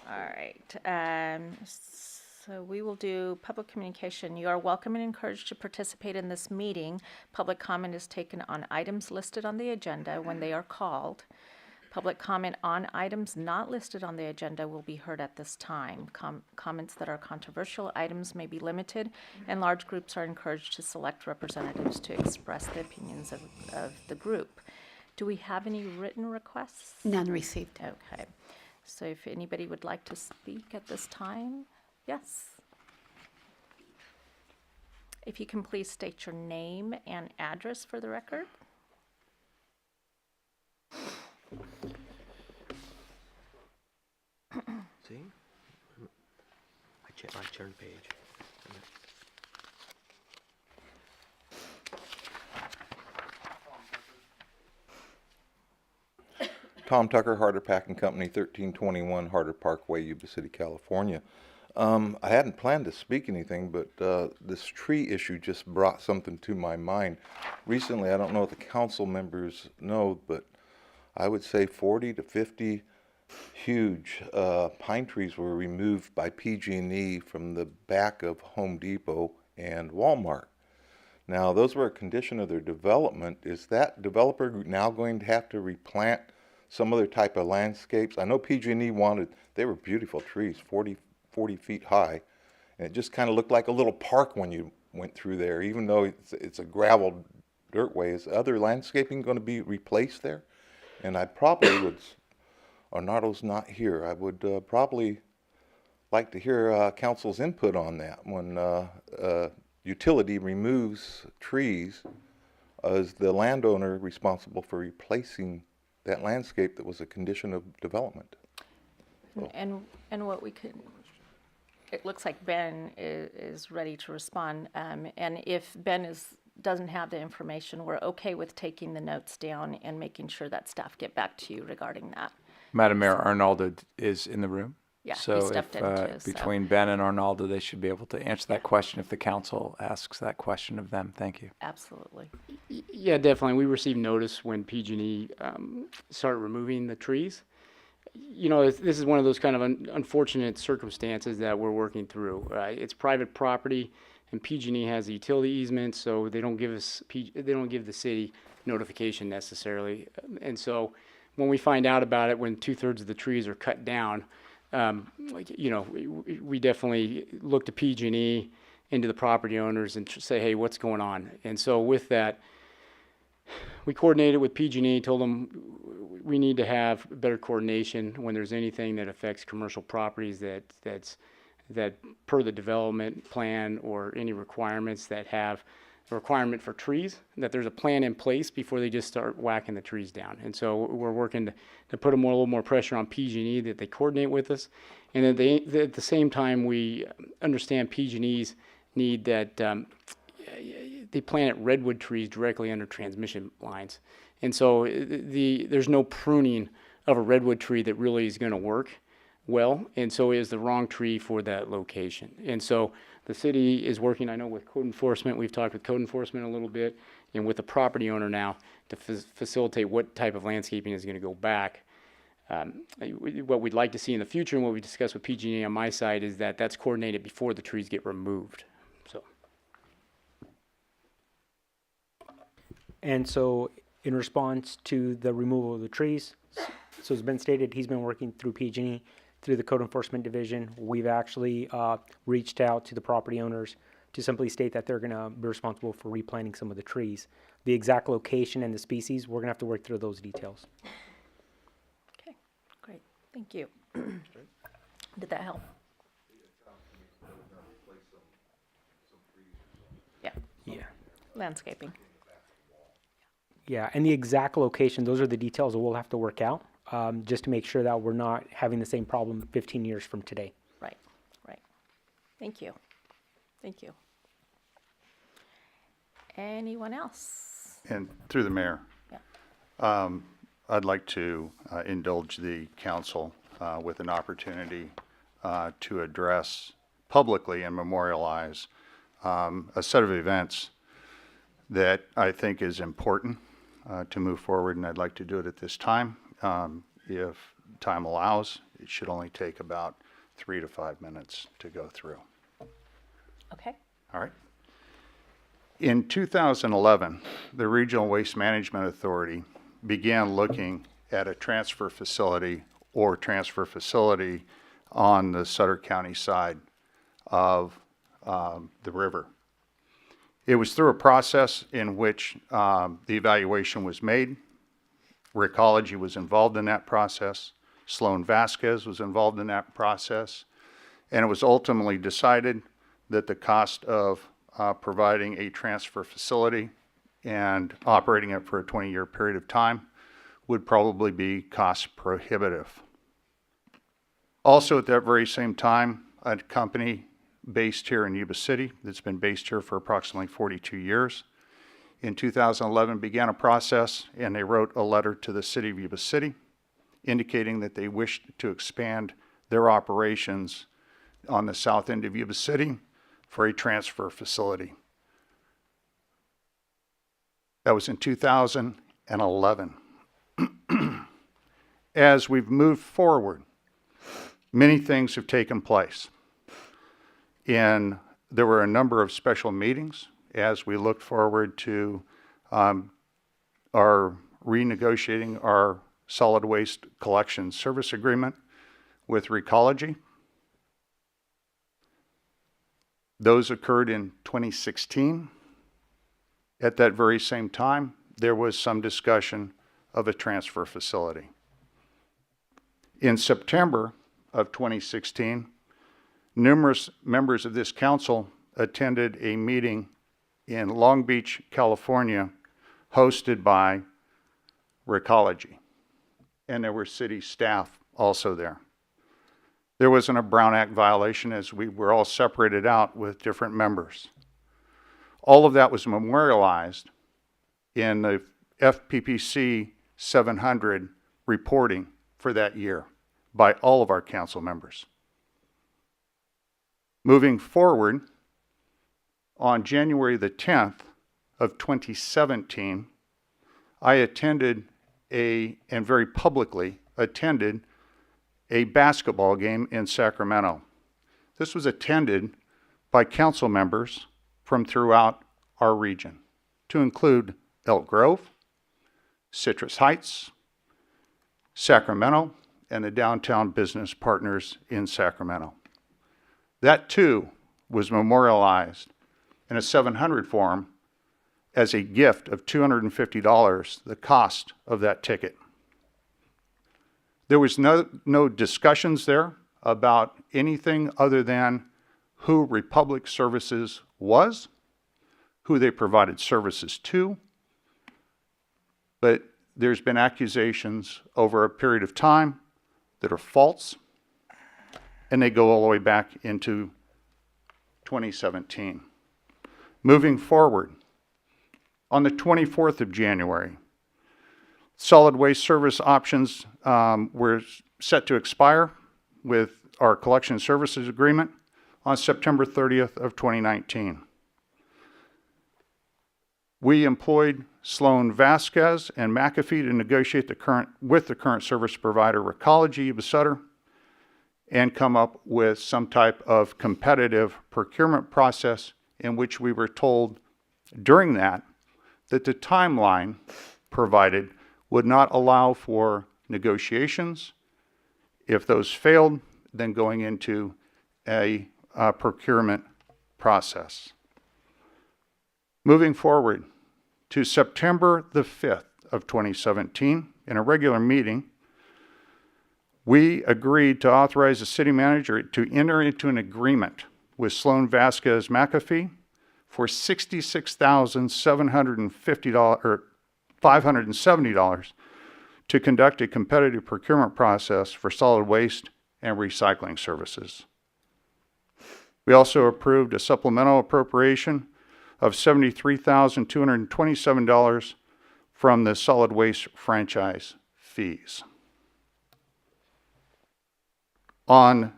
All right. So we will do public communication. You are welcome and encouraged to participate in this meeting. Public comment is taken on items listed on the agenda when they are called. Public comment on items not listed on the agenda will be heard at this time. Comments that are controversial items may be limited, and large groups are encouraged to select representatives to express the opinions of the group. Do we have any written requests? None received. Okay. So if anybody would like to speak at this time, yes. If you can please state your name and address for the record. See? I turned page. Tom Tucker, Harder Packing Company, 1321 Harder Parkway, Yuba City, California. I hadn't planned to speak anything, but this tree issue just brought something to my mind. Recently, I don't know if the council members know, but I would say 40 to 50 huge pine trees were removed by PG&E from the back of Home Depot and Walmart. Now, those were a condition of their development. Is that developer now going to have to replant some other type of landscapes? I know PG&E wanted, they were beautiful trees, 40 feet high, and it just kind of looked like a little park when you went through there, even though it's a gravel dirt way. Is other landscaping going to be replaced there? And I probably would, Arnaldo's not here, I would probably like to hear council's input on that. When utility removes trees, is the landowner responsible for replacing that landscape that was a condition of development? And what we could, it looks like Ben is ready to respond. And if Ben doesn't have the information, we're okay with taking the notes down and making sure that staff get back to you regarding that. Madam Mayor, Arnaldo is in the room. Yeah, he So stepped if, in too, so. between Ben and Arnaldo, they should be able to answer that question if the council asks that question of them. Thank you. Absolutely. Yeah, definitely. We received notice when PG&E started removing the trees. You know, this is one of those kind of unfortunate circumstances that we're working through. It's private property, and PG&E has a utility easement, so they don't give the city notification necessarily. And so, when we find out about it, when 2/3 of the trees are cut down, we definitely look to PG&E, into the property owners, and say, hey, what's going on? And so with that, we coordinated with PG&E, told them we need to have better coordination when there's anything that affects commercial properties that per the development plan or any requirements that have a requirement for trees, that there's a plan in place before they just start whacking the trees down. And so we're working to put a little more pressure on PG&E that they coordinate with us, and that at the same time we understand PG&E's need that they plant redwood trees directly under transmission lines. And so there's no pruning of a redwood tree that really is going to work well, and so it is the wrong tree for that location. And so the city is working, I know, with code enforcement. We've talked with code enforcement a little bit, and with the property owner now to facilitate what type of landscaping is going to go back. What we'd like to see in the future, and what we discussed with PG&E on my side, is that that's coordinated before the trees get removed. So. And so in response to the removal of the trees, so it's been stated he's been working through PG&E, through the code enforcement division. We've actually reached out to the property owners to simply state that they're going to be responsible for replanting some of the trees. The exact location and the species, we're going to have to work through those details. Okay, great. Thank you. Did that help? Yeah. Yeah. Landscaping. Yeah, and the exact location, those are the details that we'll have to work out, just to make sure that we're not having the same problem 15 years from today. Right, right. Thank you. Thank you. Anyone else? And through the mayor, Yeah. I'd like to indulge the council with an opportunity to address publicly and memorialize a set of events that I think is important to move forward, and I'd like to do it at this time. If time allows. It should only take about 3 to 5 minutes to go through. Okay. All right. In 2011, the Regional Waste Management Authority began looking at a transfer facility on the Sutter County side of the river. It was through a process in which the evaluation was made. Recology was involved in that process. Sloan Vasquez was involved in that process. And it was ultimately decided that the cost of providing a transfer facility and operating it for a 20-year period of time would probably be cost prohibitive. Also at that very same time, a company based here in Yuba City that's been based here for approximately 42 years in 2011 began a process, and they wrote a letter to the city of Yuba City indicating that they wished to expand their operations on the south end of Yuba City for a transfer facility. That was in 2011. As we've moved forward, many things have taken place. There were a number of special meetings as we looked forward to our renegotiating our solid waste collection service agreement with Recology. Those occurred in 2016. At that very same time, there was some discussion of a transfer facility. In September of 2016, numerous members of this council attended a meeting in Long Beach, California, hosted by Recology, and there were city staff also there. There wasn't a Brown Act violation as we were all separated out with different members. All of that was memorialized in the FPPC 700 reporting for that year by all of our council members. Moving forward, on January the 10th of 2017, I attended and very publicly attended a basketball game in Sacramento. This was attended by council members from throughout our region, to include Elk Grove, Citrus Heights, Sacramento, and the downtown business partners in Sacramento. That too was memorialized in a 700 form as a gift of $250, the cost of that ticket. There was no discussions there about anything other than who Republic Services was, who they provided services to, but there's been accusations over a period of time that are false, and they go all the way back into 2017. Moving forward, on the 24th of January, solid waste service options were set to expire with our collection services agreement on September 30th of 2019. We employed Sloan Vasquez and McAfee to negotiate with the current service provider, Recology, Yuba City, and come up with some type of competitive procurement process in which we were told during that the timeline provided would not allow for negotiations. If those failed, then going into a procurement process. Moving forward to September the 5th of 2017, in a regular meeting, we agreed to authorize the city manager to enter into an agreement with Sloan Vasquez McAfee for $570 to conduct a competitive procurement process for solid waste and recycling services. We also approved a supplemental appropriation of $73,227 from the solid waste franchise fees. On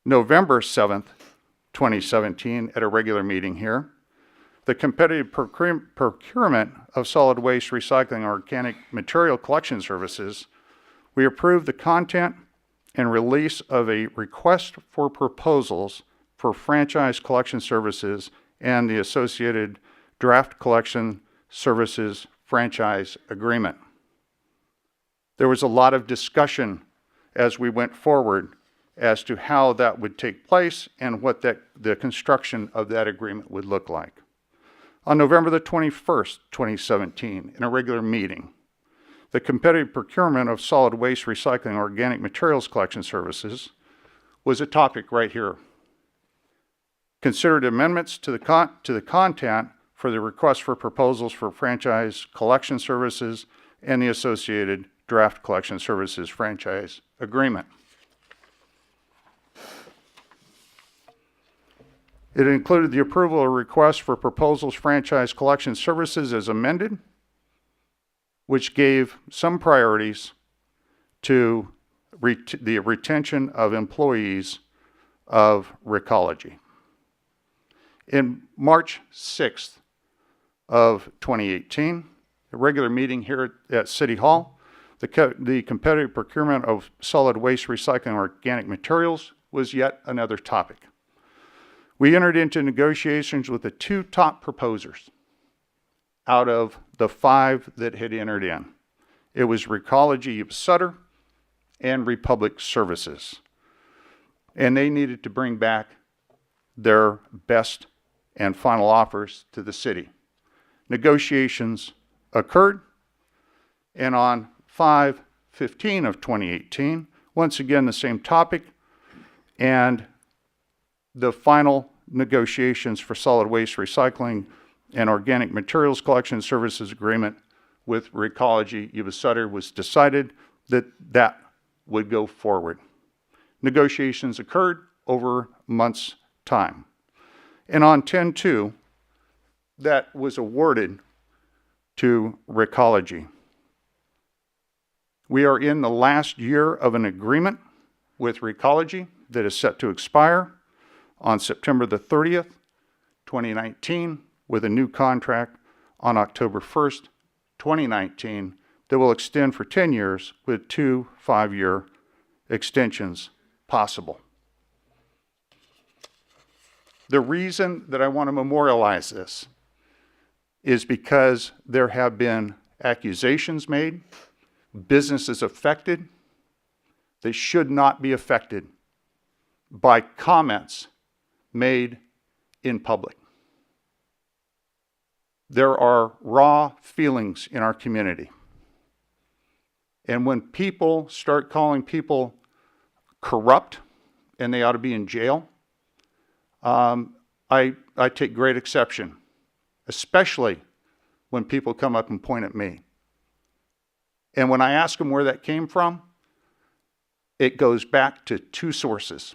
November 7th, 2017, at a regular meeting here, the competitive procurement of solid waste recycling and organic material collection services We approved the content and release of a request for proposals for franchise collection services and the associated draft collection services franchise agreement. There was a lot of discussion as we went forward as to how that would take place and what the construction of that agreement would look like. On November the 21st, 2017, in a regular meeting, the competitive procurement of solid waste recycling and organic materials collection services was a topic right here. Considered amendments to the content for the request for proposals for franchise collection services and the associated draft collection services franchise agreement. It included the approval of requests for proposals franchise collection services as amended, which gave some priorities to the retention of employees of Recology. In March 6th of 2018, a regular meeting here at City Hall, the competitive procurement of solid waste recycling and organic materials was yet another topic. We entered into negotiations with the 2 top proposers out of the 5 that had entered in. It was Recology Yuba City and Republic Services. And they needed to bring back their best and final offers to the city. Negotiations occurred, and on 5/15 of 2018, once again the same topic, and the final negotiations for solid waste recycling and organic materials collection services agreement with Recology Yuba City was decided that would go forward. Negotiations occurred over months' time. And on 10/2, that was awarded to Recology. We are in the last year of an agreement with Recology that is set to expire on September the 30th, 2019, with a new contract on October 1st, 2019, that will extend for 10 years with 2 5-year extensions possible. The reason that I want to memorialize this is because there have been accusations made, businesses affected that should not be affected by comments made in public. There are raw feelings in our community. And when people start calling people corrupt and they ought to be in jail, I take great exception, especially when people come up and point at me. And when I ask them where that came from, it goes back to 2 sources,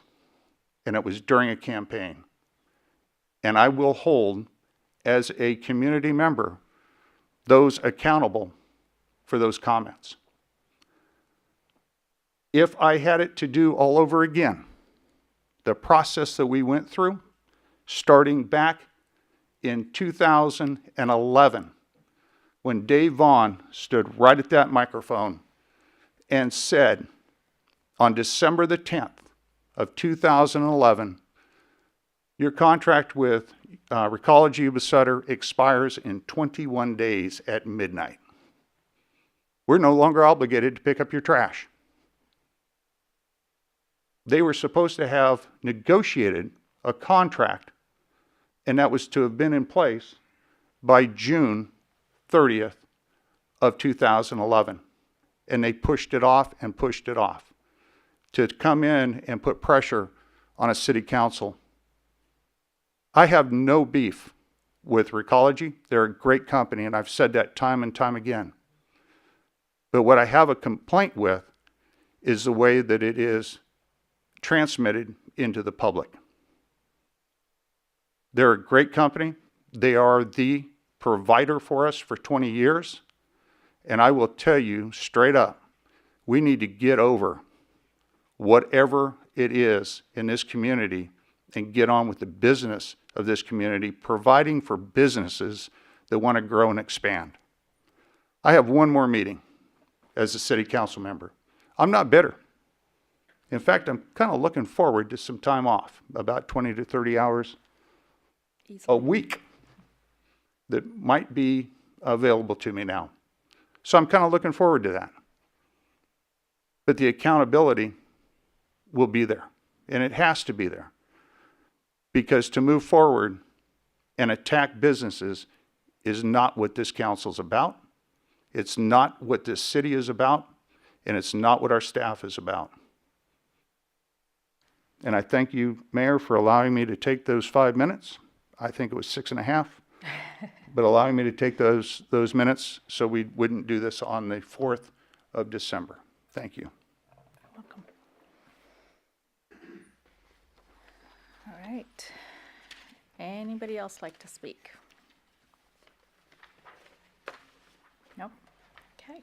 and it was during a campaign. And I will hold, as a community member, those accountable for those comments. If I had it to do all over again, the process that we went through, starting back in 2011, when Dave Vaughn stood right at that microphone and said, on December the 10th of 2011, your contract with Recology Yuba City expires in 21 days at midnight. We're no longer obligated to pick up your trash. They were supposed to have negotiated a contract, and that was to have been in place by June 30th of 2011. And they pushed it off and pushed it off to come in and put pressure on a city council. I have no beef with Recology. They're a great company, and I've said that time and time again. But what I have a complaint with is the way that it is transmitted into the public. They're a great company. They are the provider for us for 20 years. And I will tell you straight up, we need to get over whatever it is in this community and get on with the business of this community, providing for businesses that want to grow and expand. I have one more meeting as a city council member. I'm not bitter. In fact, I'm kind of looking forward to some time off, about 20 to 30 hours a Easily. week that might be available to me now. So I'm kind of looking forward to that. But the accountability will be there, and it has to be there. Because to move forward and attack businesses is not what this council's about. It's not what this city is about, and it's not what our staff is about. And I thank you, Mayor, for allowing me to take those 5 minutes. I think it was 6.5, but allowing me to take those minutes so we wouldn't do this on the 4th of December. Thank you. Welcome. All right. Anybody else like to speak? No? Okay.